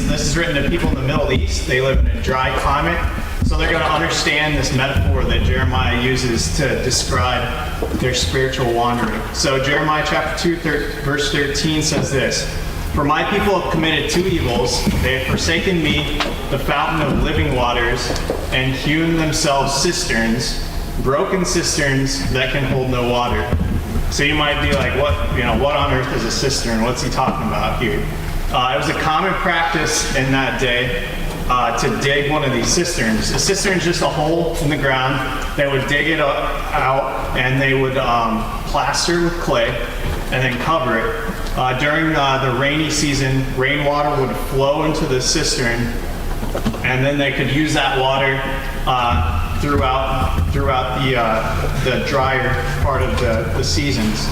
this is written to people in the Middle East. They live in a dry climate, so they're going to understand this metaphor that Jeremiah uses to describe their spiritual wandering. So Jeremiah chapter 2, verse 13 says this, "For my people have committed two evils. They have forsaken me, the fountain of living waters, and hewn themselves cisterns, broken cisterns that can hold no water." So you might be like, what on earth is a cistern? What's he talking about here? It was a common practice in that day to dig one of these cisterns. A cistern is just a hole in the ground. They would dig it out and they would plaster with clay and then cover it. During the rainy season, rainwater would flow into the cistern, and then they could use that water throughout the drier part of the seasons.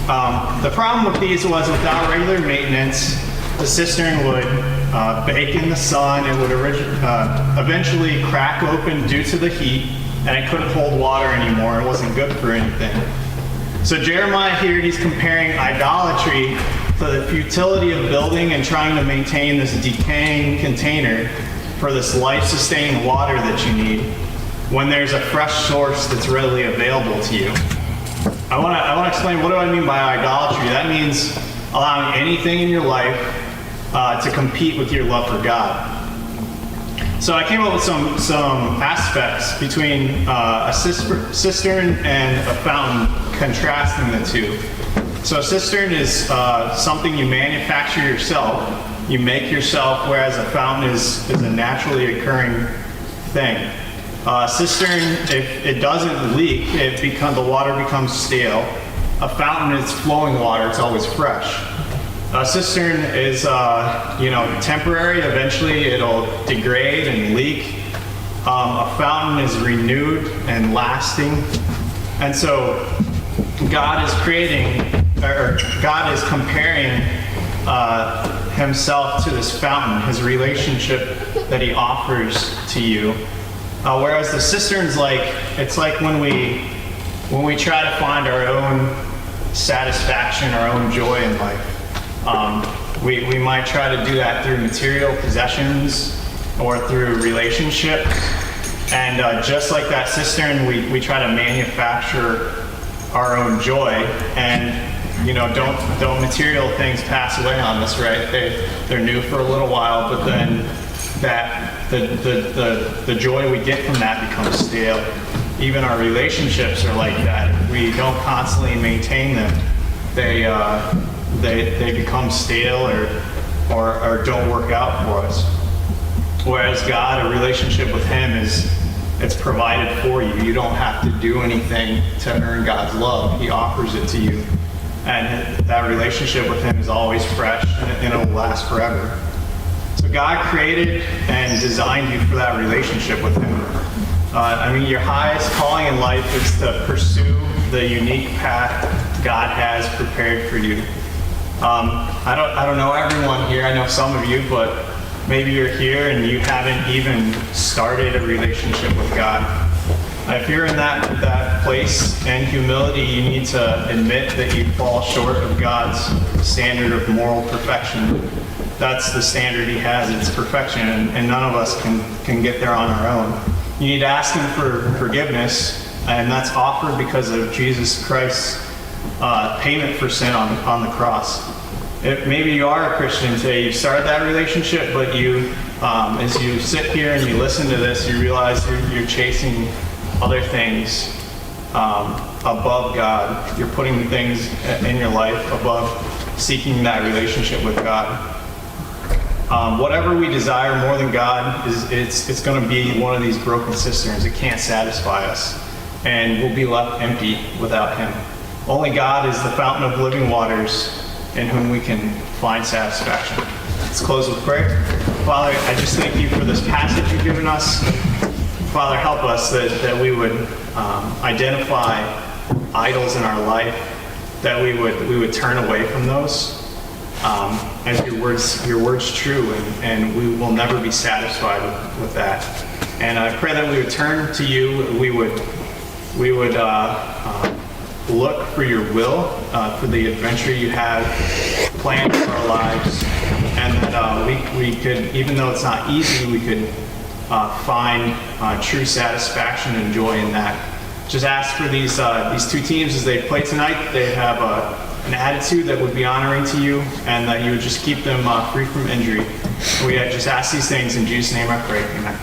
The problem with these was without regular maintenance, the cistern would bake in the sun. It would eventually crack open due to the heat, and it couldn't hold water anymore. It wasn't good for anything. So Jeremiah here, he's comparing idolatry to the futility of building and trying to maintain this decaying container for this life-sustaining water that you need when there's a fresh source that's readily available to you. I want to explain, what do I mean by idolatry? That means allowing anything in your life to compete with your love for God. So I came up with some aspects between a cistern and a fountain, contrasting the two. So a cistern is something you manufacture yourself, you make yourself, whereas a fountain is a naturally occurring thing. Cistern, if it doesn't leak, the water becomes stale. A fountain is flowing water; it's always fresh. A cistern is, temporary. Eventually, it'll degrade and leak. A fountain is renewed and lasting. And so, God is comparing Himself to this fountain, His relationship that He offers to you. Whereas the cistern's it's like when we try to find our own satisfaction, our own joy in life. We might try to do that through material possessions or through relationships. And just like that cistern, we try to manufacture our own joy. And don't material things pass away on us, right? They're new for a little while, but then the joy we get from that becomes stale. Even our relationships are like that. If we don't constantly maintain them, they become stale or don't work out for us. Whereas God, a relationship with Him it's provided for you. You don't have to do anything to earn God's love. He offers it to you. And that relationship with Him is always fresh and it'll last forever. So God created and designed you for that relationship with Him. Your highest calling in life is to pursue the unique path God has prepared for you. I don't know everyone here. I know some of you, but maybe you're here and you haven't even started a relationship with God. If you're in that place in humility, you need to admit that you fall short of God's standard of moral perfection. That's the standard He has, it's perfection, and none of us can get there on our own. You need to ask Him for forgiveness, and that's offered because of Jesus Christ's payment for sin on the cross. Maybe you are a Christian today, you started that relationship, but you, as you sit here and you listen to this, you realize you're chasing other things above God. You're putting things in your life above seeking that relationship with God. Whatever we desire more than God, it's going to be one of these broken cisterns. It can't satisfy us, and we'll be left empty without Him. Only God is the fountain of living waters in whom we can find satisfaction. Let's close with prayer. Father, I just thank You for this passage You've given us. Father, help us that we would identify idols in our life, that we would turn away from those. As your word's true, and we will never be satisfied with that. And I pray that we would turn to You. We would look for Your will, for the adventure You have planned for our lives, and that we could, even though it's not easy, we could find true satisfaction and joy in that. Just ask for these two teams as they play tonight. They have an attitude that would be honoring to you, and that you would just keep them free from injury. We just ask these things in Jesus' name I pray. Amen.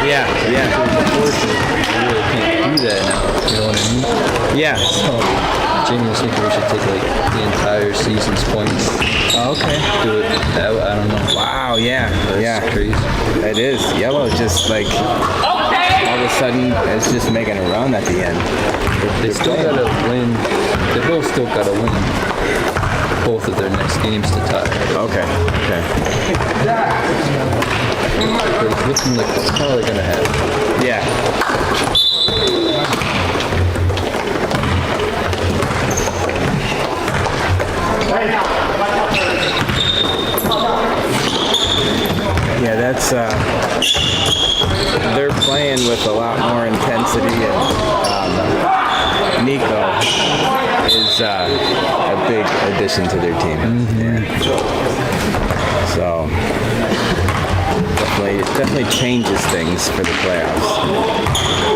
Yeah, yeah. You really can't do that now. You know what I mean? Yeah. So Jamie was thinking we should take like the entire season's points, Okay. do it out. I don't know. Wow, yeah. That's Yeah. crazy. It is. Yellow just like all of a sudden it's just making a run at the end. They still gotta win. They both still gotta win both of their next games to tie. Okay. Okay. It's looking like they're probably gonna have. Yeah. Yeah, that's they're playing with a lot more intensity, and Nico is a big addition to their team. Yeah. So definitely changes things for the playoffs.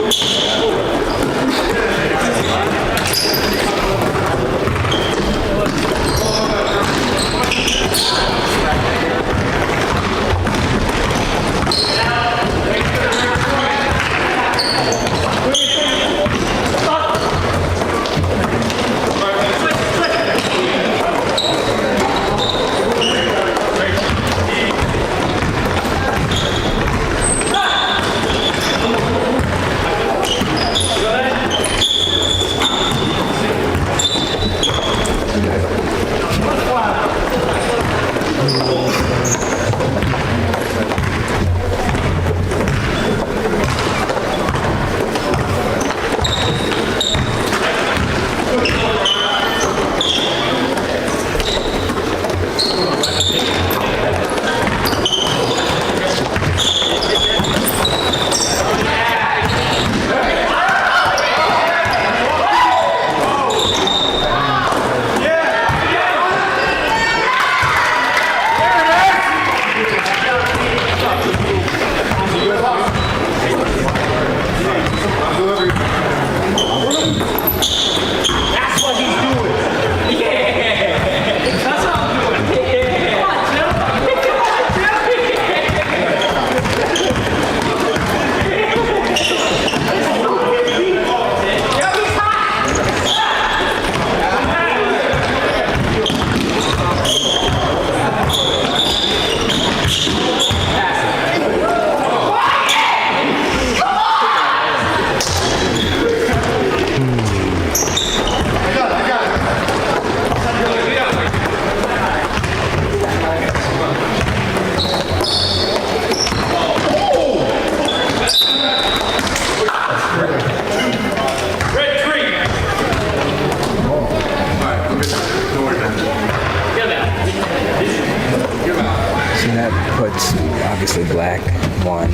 So that puts obviously black one.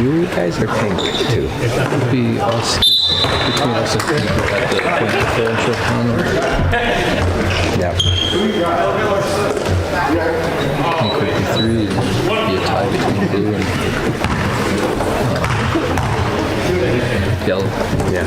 You guys are pink too. It'd be us, between us and Pink, we'll have the point differential on them. Yep. Pink would be 3, and it'd be a tie between blue and yellow. Yeah.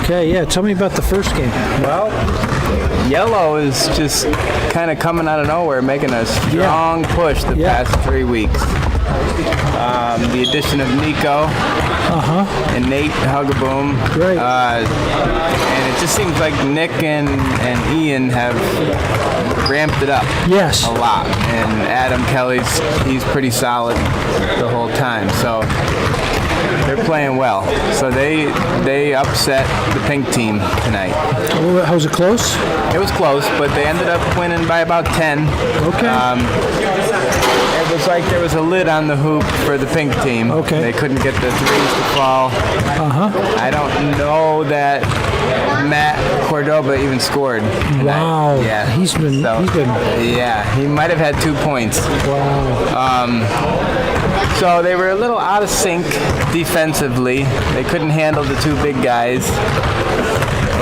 Okay, yeah, tell me about the first game. Well, Yellow is just kind of coming out of nowhere, making a strong push the past 3 weeks. The addition of Nico and Nate Hugaboom. Great. And it just seems like Nick and Ian have ramped it up Yes. a lot. And Adam Kelly's, he's pretty solid the whole time. So they're playing well. So they upset the pink team tonight. How was it close? It was close, but they ended up winning by about 10. Okay. It was like there was a lid on the hoop for the pink team. Okay. They couldn't get the threes to fall. I don't know that Matt Cordoba even scored tonight. Wow. Yeah. He's been. Yeah, he might have had 2 points. Wow. So they were a little out of sync defensively. They couldn't handle the 2 big guys.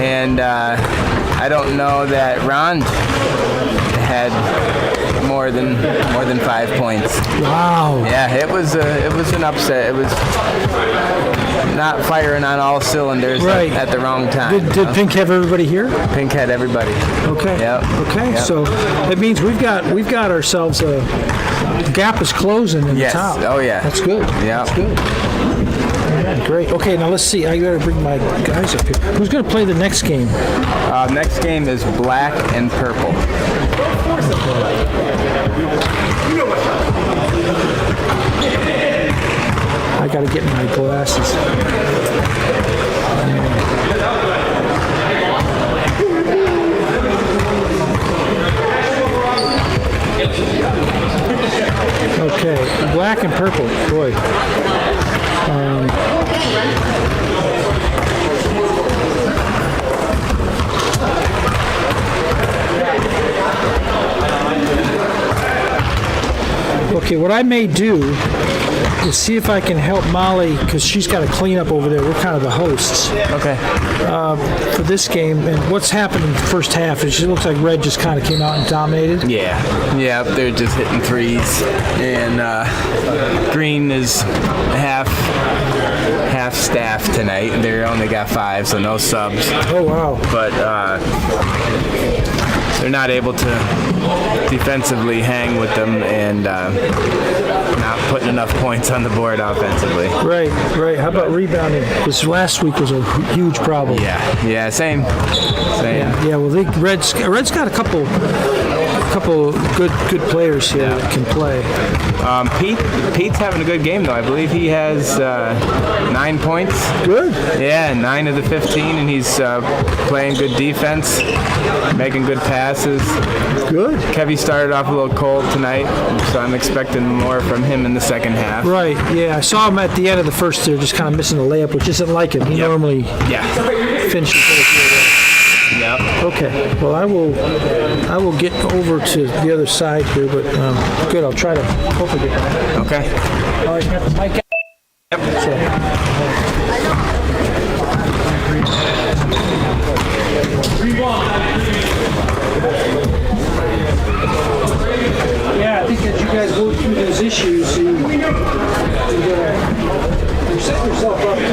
And I don't know that Ron had more than 5 points. Wow. Yeah, it was an upset. It was not firing on all cylinders Right. at the wrong time. Did Pink have everybody here? Pink had everybody. Okay. Yep. Okay. Yep. So that means we've got ourselves a gap is closing in Yes. the top. Oh, yeah. That's good. Yeah. That's good. Yeah, great. Okay, now let's see. I gotta bring my guys up here. Who's gonna play the next game? Next game is black and purple. I gotta get my glasses. Okay, black and purple. Boy. Okay, what I may do is see if I can help Molly, because she's got to clean up over there. We're kind of the hosts Okay. for this game. And what's happened in the first half is it looks like Red just kind of came out and dominated. Yeah, they're just hitting threes, and Green is half staff tonight. They only got 5, so no subs. Oh, wow. But they're not able to defensively hang with them, and not putting enough points on the board offensively. Right. How about rebounding? This last week was a huge problem. Yeah, same. Yeah, well, Red's got a couple good players here that can play. Pete's having a good game though. I believe he has 9 points. Good. Yeah, 9 of the 15, and he's playing good defense, making good passes. Good. Kevy started off a little cold tonight, so I'm expecting more from him in the second half. Right, yeah. I saw him at the end of the first there, just kind of missing the layup, which isn't like him. He normally Yeah. finishes. Okay. Well, I will get over to the other side here, but good. I'll try to hopefully get that. Okay. All right, got the mic out. Yeah, I think as you guys go through those issues, you're setting yourself up to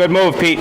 Good move, Pete.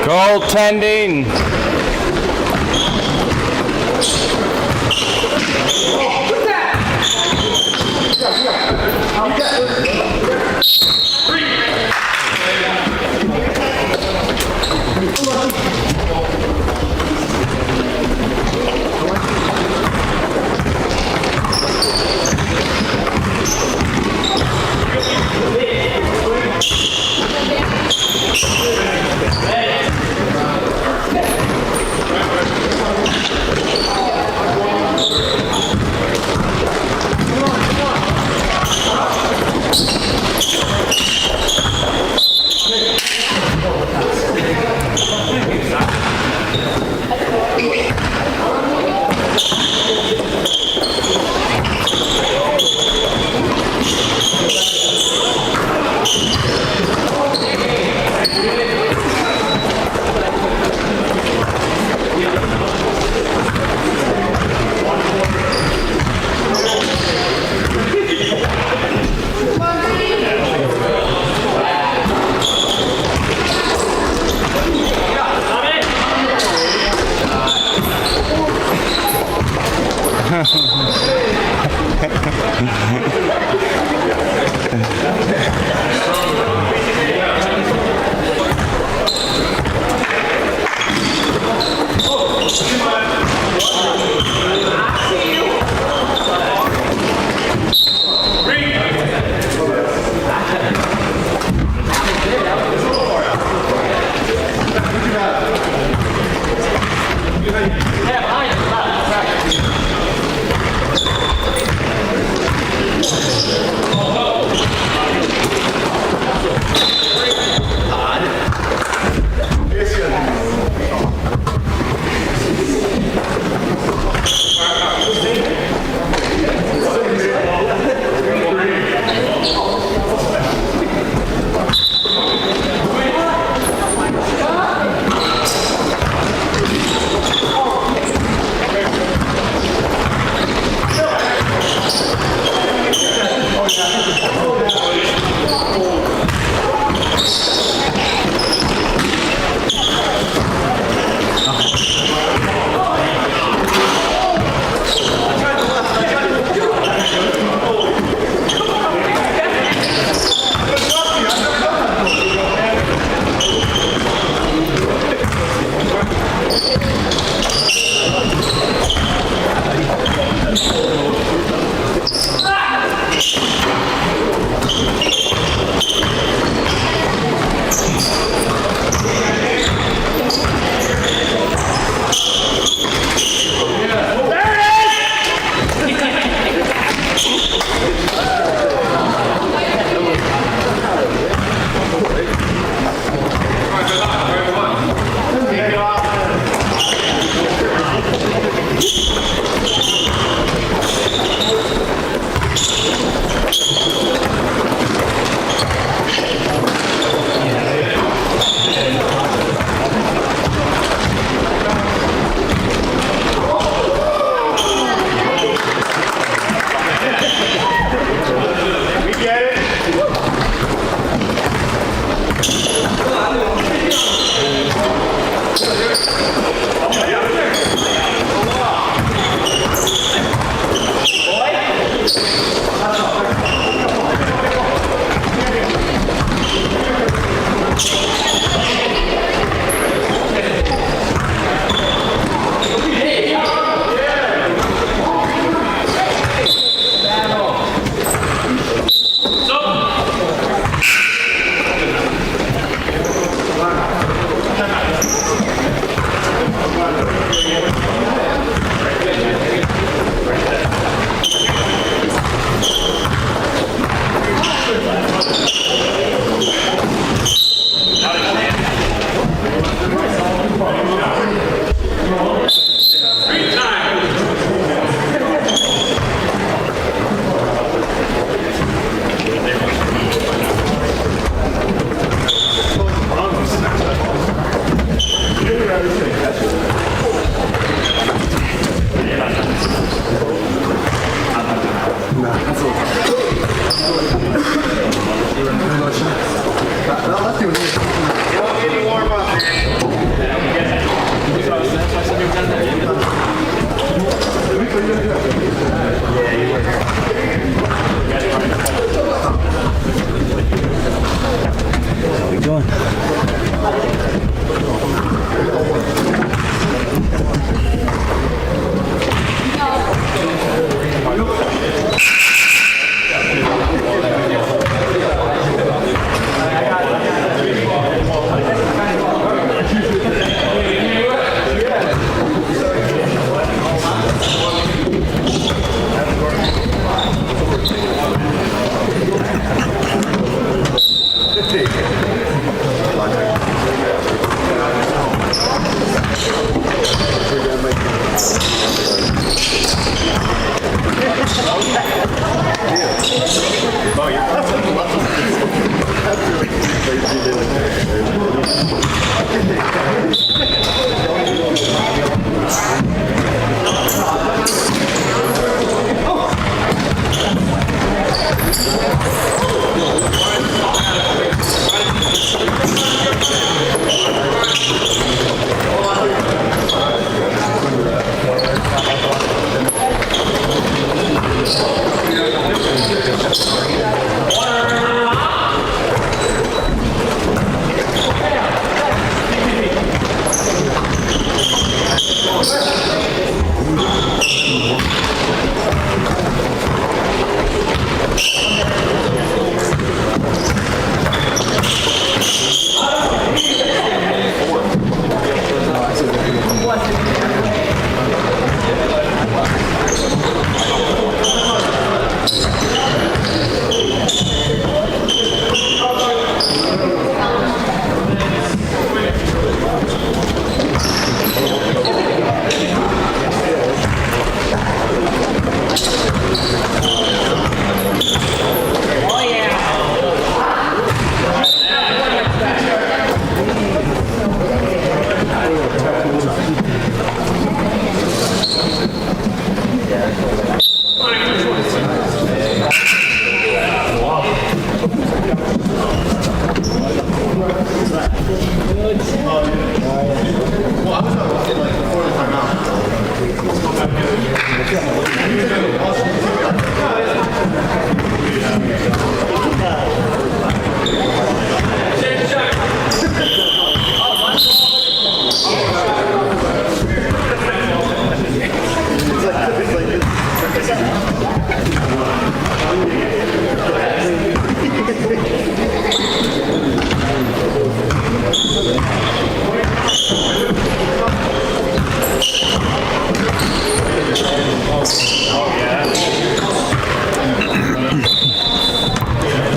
Goaltending.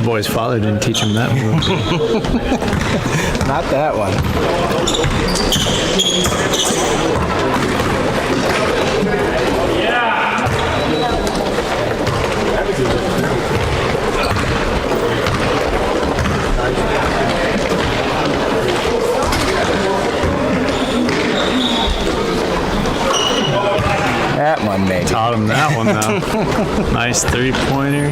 The boy's father didn't teach him that move. Not that one. That one, maybe. Taught him that one though. Nice 3-pointer.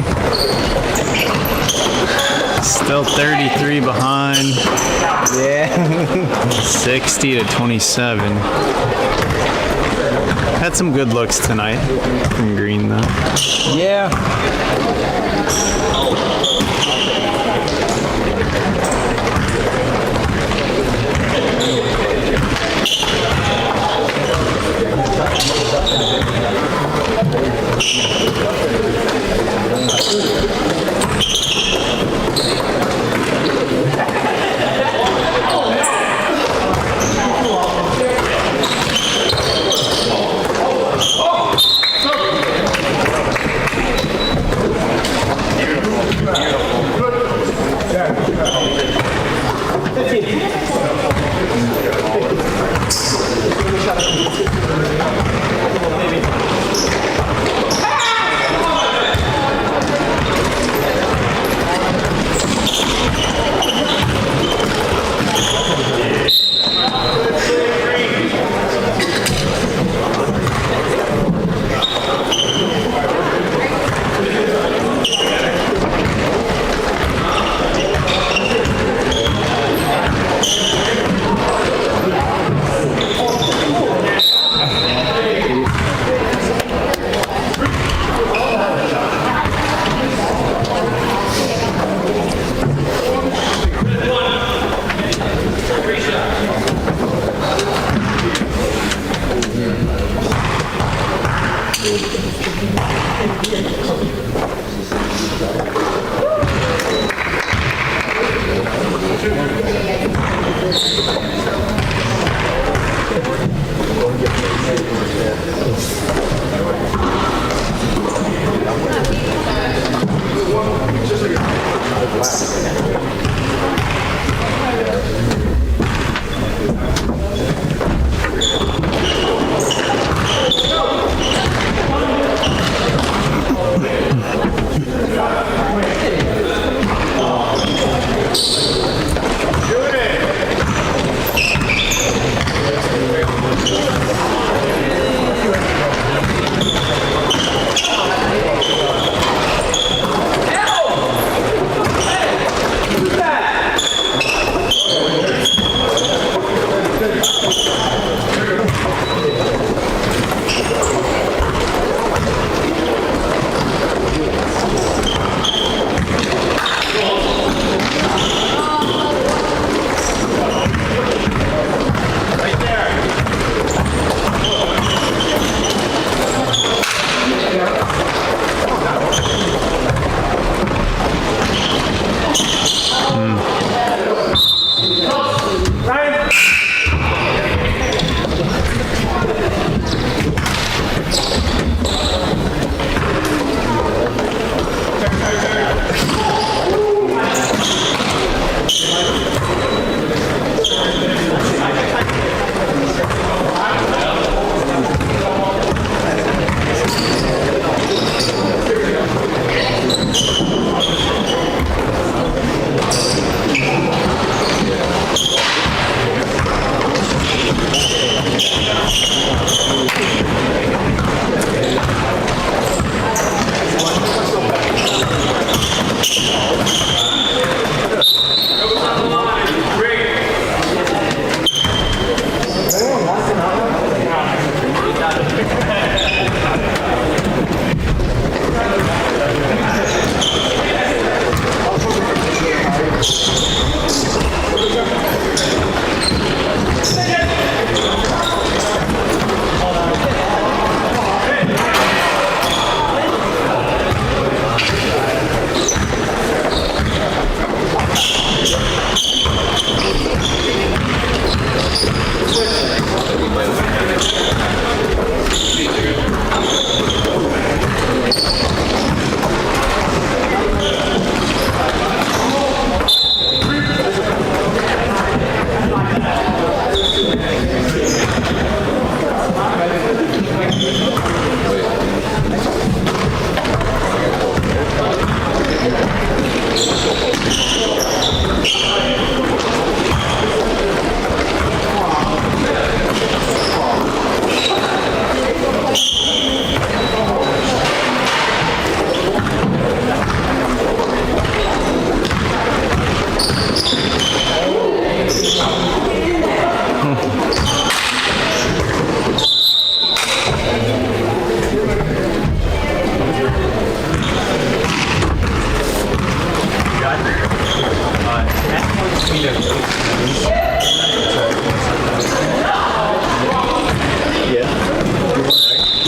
Still 33 behind. Yeah. 60 to 27. Had some good looks tonight from Green though. Yeah.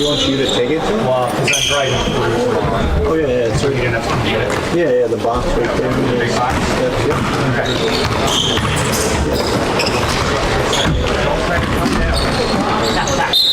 You want you to take it to him? Well, because I'm driving through. Oh, yeah, yeah, it's You right. didn't have to get it. Yeah, yeah, the box right there. Big box? Yep. Okay.